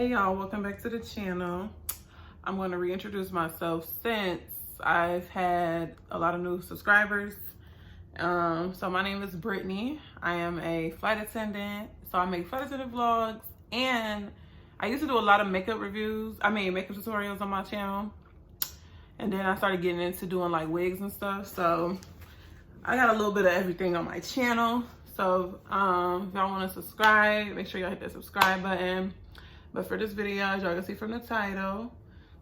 Hey y'all, welcome back to the channel. I'm going to reintroduce myself since I've had a lot of new subscribers. So my name is Brittany. I am a flight attendant. So I make flight attendant vlogs, and I used to do a lot of makeup makeup tutorials on my channel. And then I started getting into doing like wigs and stuff. So I got a little bit of everything on my channel. So if y'all want to subscribe, make sure y'all hit that subscribe button. But for this video, as y'all can see from the title,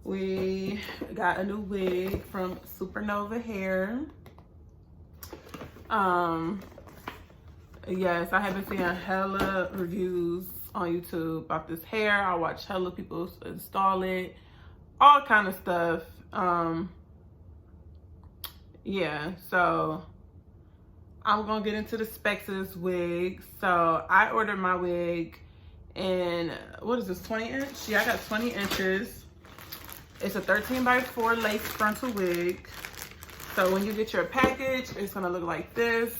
we got a new wig from Supernova hair. Yes, I have been seeing hella reviews on YouTube about this hair. I watch hella people install it, all kind of stuff. Yeah, so I'm gonna get into the specs of this wig. So I ordered my wig in, what is this, 20 inch? Yeah, I got 20 inches. It's a 13x4 lace frontal wig. So when you get your package, it's gonna look like this.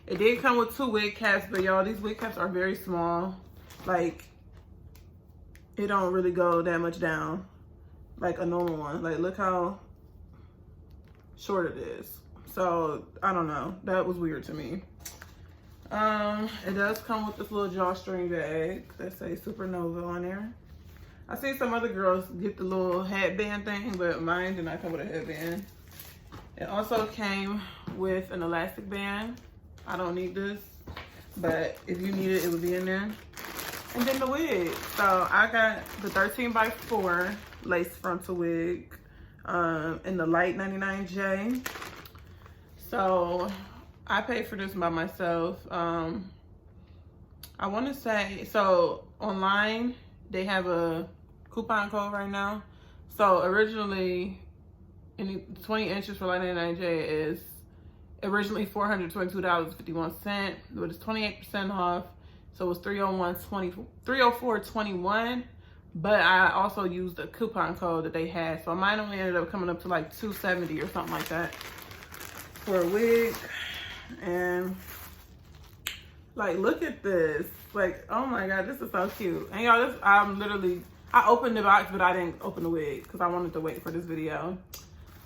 It did come with 2 wig caps, but y'all, these wig caps are very small. Like, it don't really go that much down like a normal one. Like, look how short it is. So I don't know, that was weird to me. It does come with this little drawstring bag that says Supernova on there. I see some other girls get the little headband thing, but mine did not come with a headband. It also came with an elastic band. I don't need this, but if you need it, it would be in there. And then the wig. So I got the 13x4 lace frontal wig in the light 99J. So I paid for this by myself. I want to say, so online they have a coupon code right now. So originally, 20 inches for light 99J is originally $422.51, but it's 28% off. So it was $304.21. But I also used the coupon code that they had, so mine only ended up coming up to like $270 or something like that for a wig. And like, look at this. Like, oh my god, this is so cute. And y'all, this, I opened the box, but I didn't open the wig because I wanted to wait for this video.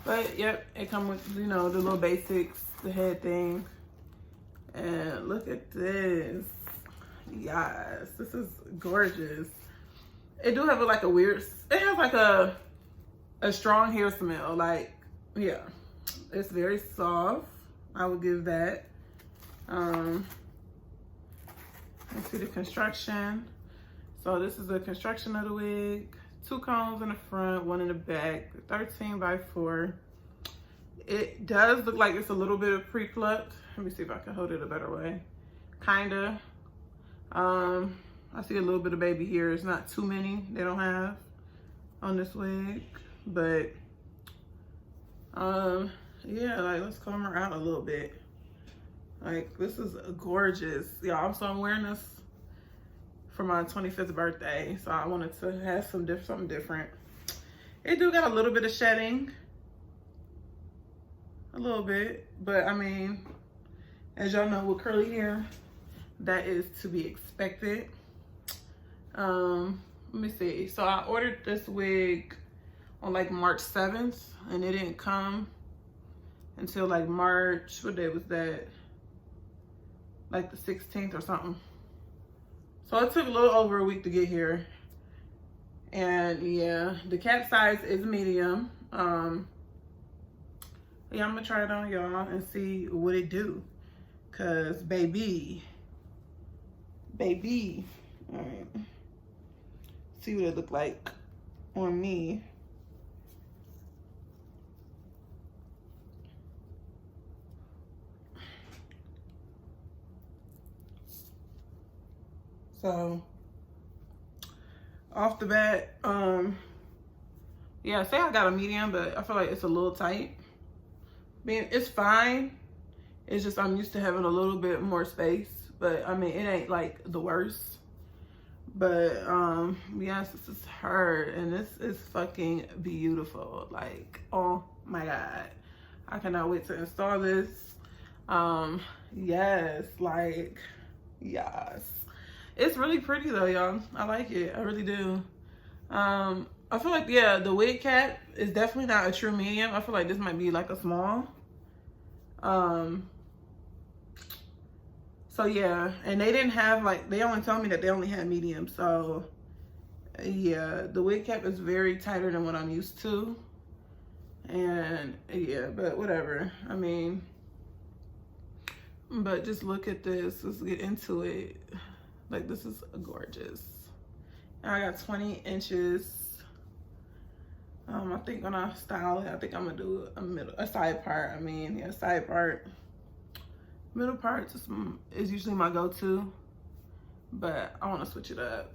But yep, it comes with, you know, the little basics, the head thing. And look at this. Yes, this is gorgeous. It do have like a weird, it has like a strong hair smell. Like, yeah, it's very soft. I would give that. Let's see the construction. So this is the construction of the wig. 2 combs in the front, 1 in the back, 13x4. It does look like it's a little bit of pre-plucked. Let me see if I can hold it a better way. Kinda. I see a little bit of baby hairs, not too many they don't have on this wig, but yeah, like, let's comb her out a little bit. Like, this is gorgeous, y'all. So I'm wearing this for my 25th birthday, so I wanted to have something different. It do got a little bit of shedding, a little bit, but I mean, as y'all know, with curly hair, that is to be expected. Let me see. So I ordered this wig on like March 7th, and it didn't come until like March, what day was that? Like the 16th or something. So it took a little over a week to get here. And yeah, the cap size is medium. Yeah, I'm gonna try it on y'all and see what it do. Cause baby, all right. See what it look like on me. So off the bat, yeah, say I got a medium, but I feel like it's a little tight. I mean, it's fine. It's just I'm used to having a little bit more space, but I mean, it ain't like the worst. But yes, this is her, and this is fucking beautiful. Like, oh my god, I cannot wait to install this. Yes, like, yes. It's really pretty though, y'all. I like it. I really do. I feel like, yeah, the wig cap is definitely not a true medium. I feel like this might be like a small. So yeah, and they didn't have like, they only told me that they only had medium. So yeah, the wig cap is very tighter than what I'm used to. And yeah, but whatever. I mean, but just look at this. Let's get into it. Like, this is gorgeous. Now I got 20 inches. I think when I style it, I think I'm gonna do a side part. I mean, yeah, side part. Middle part is usually my go-to, but I want to switch it up.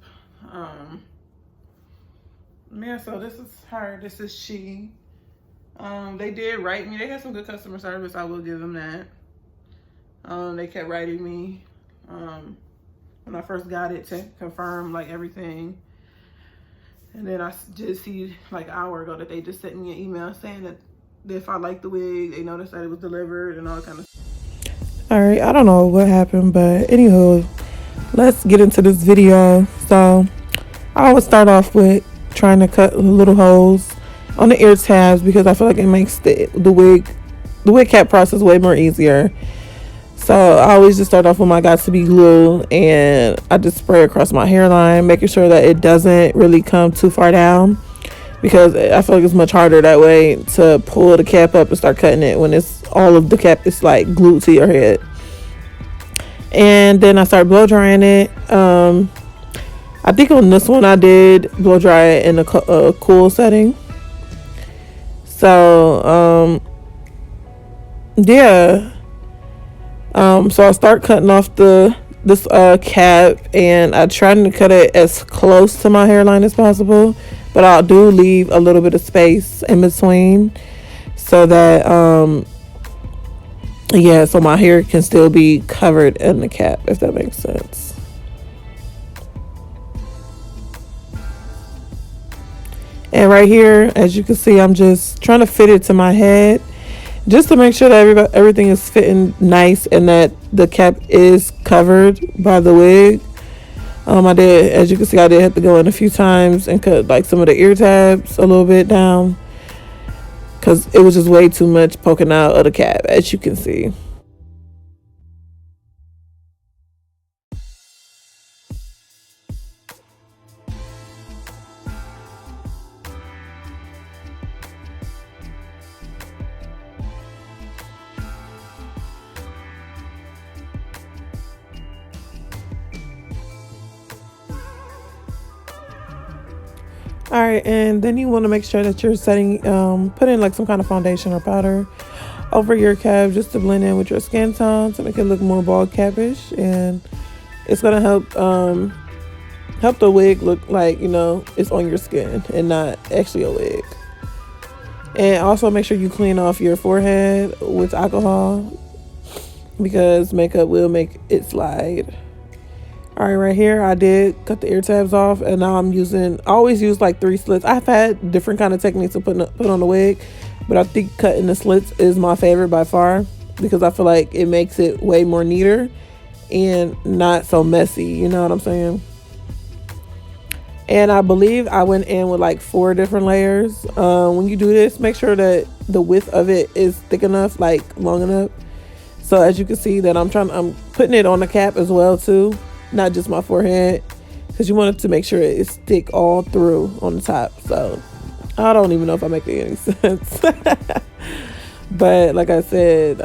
Yeah, so this is her. This is she. They did write me. They had some good customer service. I will give them that. They kept writing me when I first got it to confirm like everything. And then I just see like an hour ago that they just sent me an email saying that if I liked the wig, they noticed that it was delivered and all that kind of stuff. All right, I don't know what happened, but anywho, let's get into this video. So I always start off with trying to cut little holes on the ear tabs because I feel like it makes the wig cap process way more easier. So I always just start off with my Got2b glue, and I just spray across my hairline, making sure that it doesn't really come too far down, because I feel like it's much harder that way to pull the cap up and start cutting it when it's all of the cap is like glued to your head. And then I start blow drying it. I think on this one I did blow dry it in a cool setting. So yeah. So I start cutting off this cap, and I try to cut it as close to my hairline as possible, but I do leave a little bit of space in between so that yeah, so my hair can still be covered in the cap, if that makes sense. And right here, as you can see, I'm just trying to fit it to my head, just to make sure that everything is fitting nice and that the cap is covered by the wig. I did, as you can see, I did have to go in a few times and cut like some of the ear tabs a little bit down, because it was just way too much poking out of the cap, as you can see. All right, and then you want to make sure that you're putting like some kind of foundation or powder over your cap, just to blend in with your skin tone to make it look more bald capish, and it's gonna help the wig look like, you know, it's on your skin and not actually a wig. And also make sure you clean off your forehead with alcohol, because makeup will make it slide. All right, right here I did cut the ear tabs off, and now I always use like 3 slits. I've had different kind of techniques to put on the wig, but I think cutting the slits is my favorite by far, because I feel like it makes it way more neater and not so messy, you know what I'm saying? And I believe I went in with like 4 different layers. When you do this, make sure that the width of it is thick enough, like long enough. So as you can see that I'm putting it on the cap as well too, not just my forehead, because you want it to make sure it's thick all through on the top. So I don't even know if I'm making any sense. But like I said,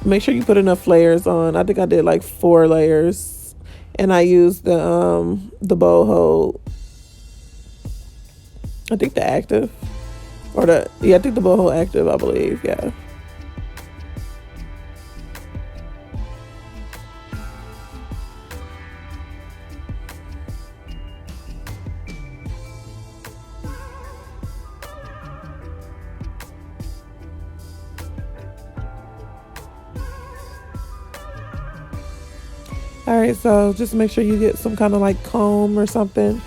make sure you put enough layers on. I think I did like 4 layers, and I used the boho, I think the active, or I think the boho active, I believe. Yeah. All right, so just make sure you get some kind of like comb or something.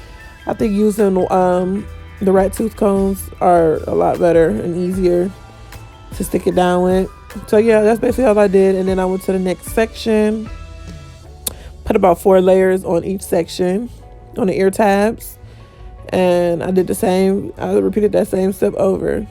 I think using the rat tooth combs are a lot better and easier to stick it down with. So yeah, that's basically all I did. And then I went to the next section, put about 4 layers on each section on the ear tabs, and I did the same. I repeated that same step over.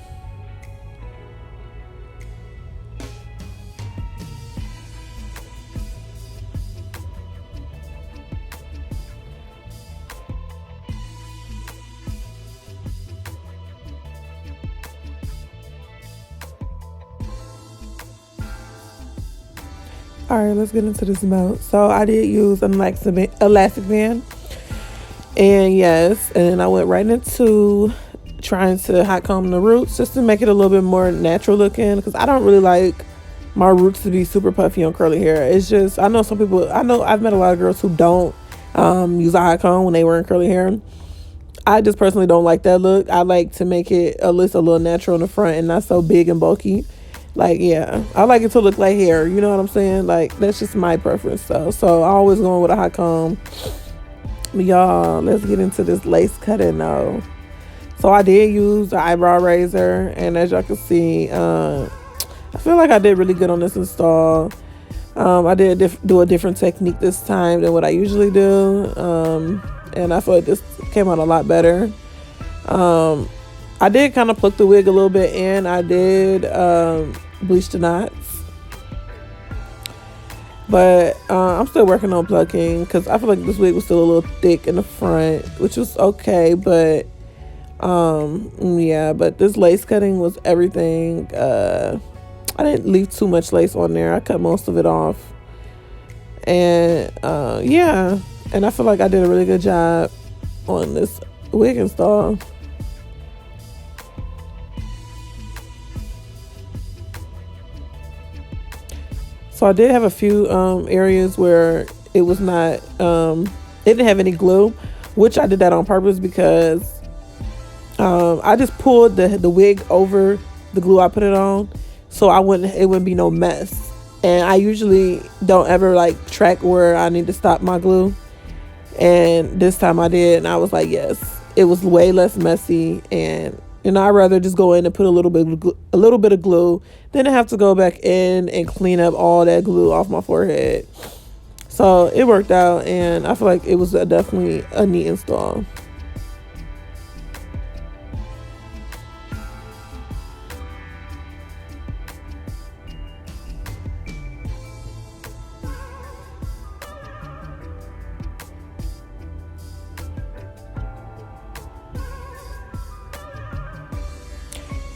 All right, let's get into this melt. So I did use an elastic band, and yes, and I went right into trying to hot comb the roots just to make it a little bit more natural looking, because I don't really like my roots to be super puffy on curly hair. It's just, I know some people, I've met a lot of girls who don't use a hot comb when they were in curly hair. I just personally don't like that look. I like to make it at least a little natural in the front and not so big and bulky. Like, yeah, I like it to look like hair. You know what I'm saying? Like, that's just my preference, though. So I always going with a hot comb. But y'all, let's get into this lace cutting, though. So I did use the eyebrow razor, and as y'all can see, I feel like I did really good on this install. I did do a different technique this time than what I usually do, and I feel like this came out a lot better. I did kind of pluck the wig a little bit, and I did bleach the knots, but I'm still working on plucking because I feel like this wig was still a little thick in the front, which was okay, but yeah, but this lace cutting was everything. I didn't leave too much lace on there. I cut most of it off, and yeah, and I feel like I did a really good job on this wig install. So I did have a few areas where it was not, it didn't have any glue, which I did that on purpose because I just pulled the wig over the glue I put it on, so it wouldn't be no mess. And I usually don't ever like track where I need to stop my glue, and this time I did, and I was like, yes, it was way less messy. And I'd rather just go in and put a little bit of glue than to have to go back in and clean up all that glue off my forehead. So it worked out, and I feel like it was definitely a neat install.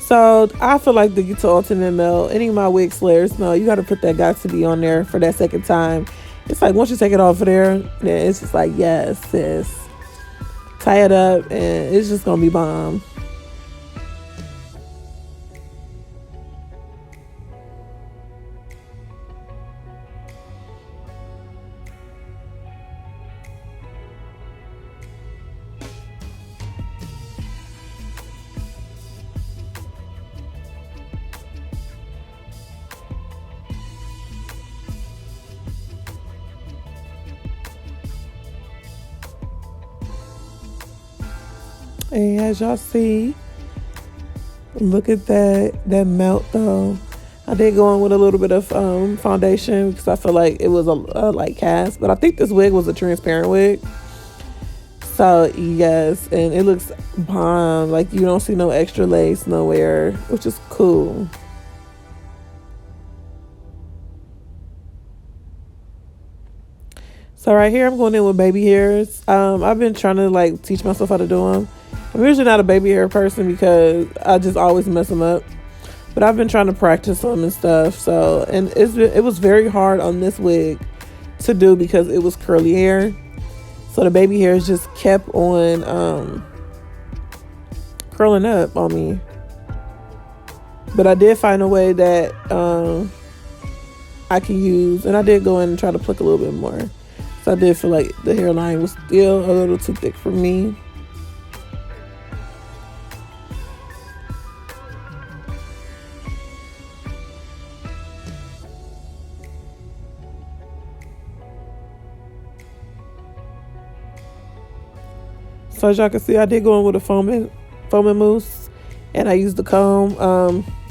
So I feel like to get to ultimate melt, any of my wig slayers know you got to put that got to be on there for that second time. It's like once you take it off of there, then it's just like, yes, sis, tie it up, and it's just gonna be bomb. And as y'all see, look at that melt though. I did go in with a little bit of foundation because I feel like it was a light cast, but I think this wig was a transparent wig. So yes, and it looks bomb. Like you don't see no extra lace nowhere, which is cool. So right here, I'm going in with baby hairs. I've been trying to like teach myself how to do them. I'm usually not a baby hair person because I just always mess them up. But I've been trying to practice them and stuff. So, and it was very hard on this wig to do because it was curly hair. So the baby hairs just kept on curling up on me. But I did find a way that I can use, and I did go in and try to pluck a little bit more. So I did feel like the hairline was still a little too thick for me. So as y'all can see, I did go in with a foaming mousse, and I used the comb.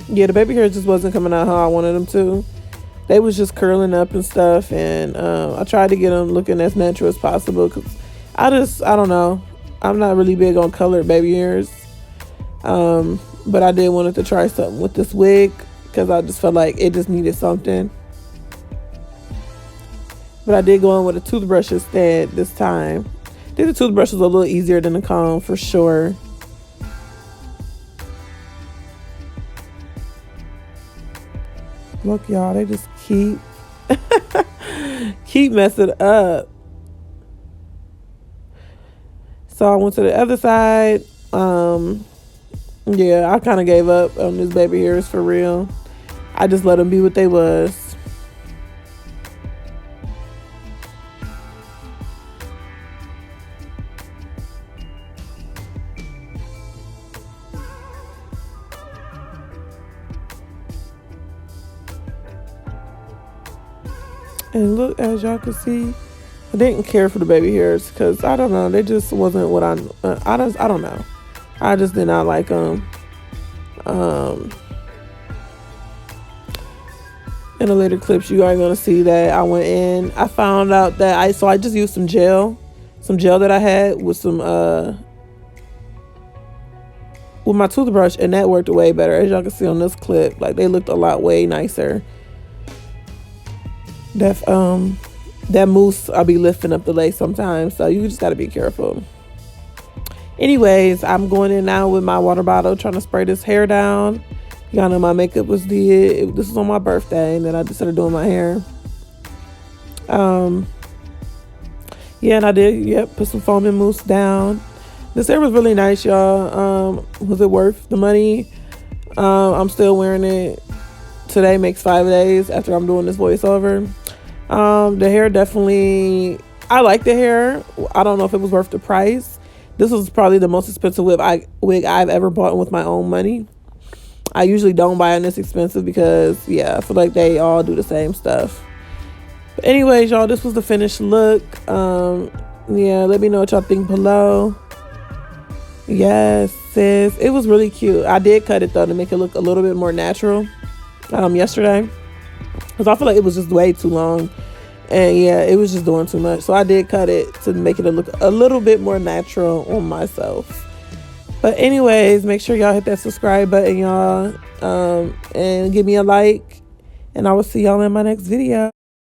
Yeah, the baby hair just wasn't coming out how I wanted them to. they was just curling up and stuff, and I tried to get them looking as natural as possible, because I don't know, I'm not really big on colored baby hairs, but I did wanted to try something with this wig, because I just felt like it just needed something. But I did go in with a toothbrush instead this time. I think the toothbrush was a little easier than the comb for sure. Look, y'all, they just keep messing up. So I went to the other side. Yeah, I kind of gave up on this baby hairs for real. I just let them be what they was. And look, as y'all can see, I didn't care for the baby hairs, because I don't know, they just wasn't what I don't know. I just did not like them. In the later clips, you are going to see that I went in. I found out that I just used some gel that I had with with my toothbrush, and that worked way better. As y'all can see on this clip, like, they looked a lot way nicer. That mousse, I'll be lifting up the lace sometimes, so you just got to be careful. Anyways, I'm going in now with my water bottle, trying to spray this hair down. Y'all know my makeup was did. This was on my birthday, and then I just started doing my hair. Yeah, and I did, put some foam and mousse down. This hair was really nice, y'all. Was it worth the money? I'm still wearing it. Today makes 5 days after I'm doing this voiceover. The hair definitely, I like the hair. I don't know if it was worth the price. This was probably the most expensive wig I've ever bought with my own money. I usually don't buy it this expensive because, yeah, I feel like they all do the same stuff. But anyways, y'all, this was the finished look. Yeah, let me know what y'all think below. Yes, sis. It was really cute. I did cut it, though, to make it look a little bit more natural yesterday. Because I feel like it was just way too long. And, yeah, it was just doing too much. So I did cut it to make it look a little bit more natural on myself. But anyways, make sure y'all hit that subscribe button, y'all. And give me a like. And I will see y'all in my next video.